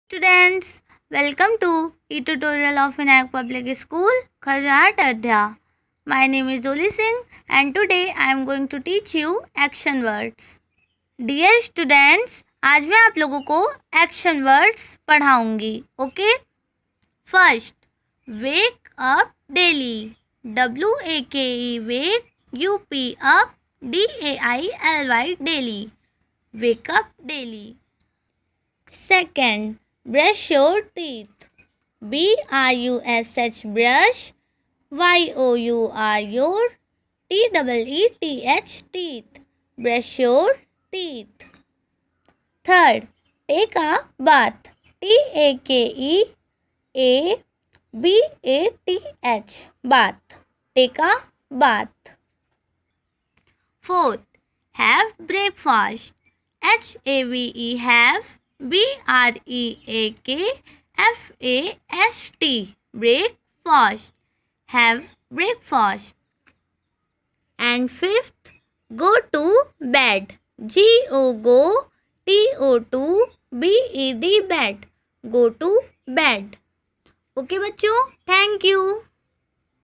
Students, welcome to e-tutorial of Vinayak Public School, Kharhat, Adhya. My name is Joli Singh and today I am going to teach you action words. Dear students, आज मैं आप लोगों को action words पढ़ाऊंगी. Okay? First, wake up daily. W-A-K-E wake, U-P up, D-A-I-L-Y daily. Wake up daily. Second, brush your teeth. B-R-U-S-H brush, Y-O-U-R your, T-E-E-T-H teeth. Brush your teeth. Third, take a bath. T-A-K-E-A-B-A-T-H bath. Take a bath. Fourth, have breakfast. H-A-V-E have, B-R-E-A-K-F-A-S-T breakfast. Have breakfast. And fifth, go to bed. G-O go, T-O-2 B-E-D bed. Go to bed. Okay बच्चों, thank you.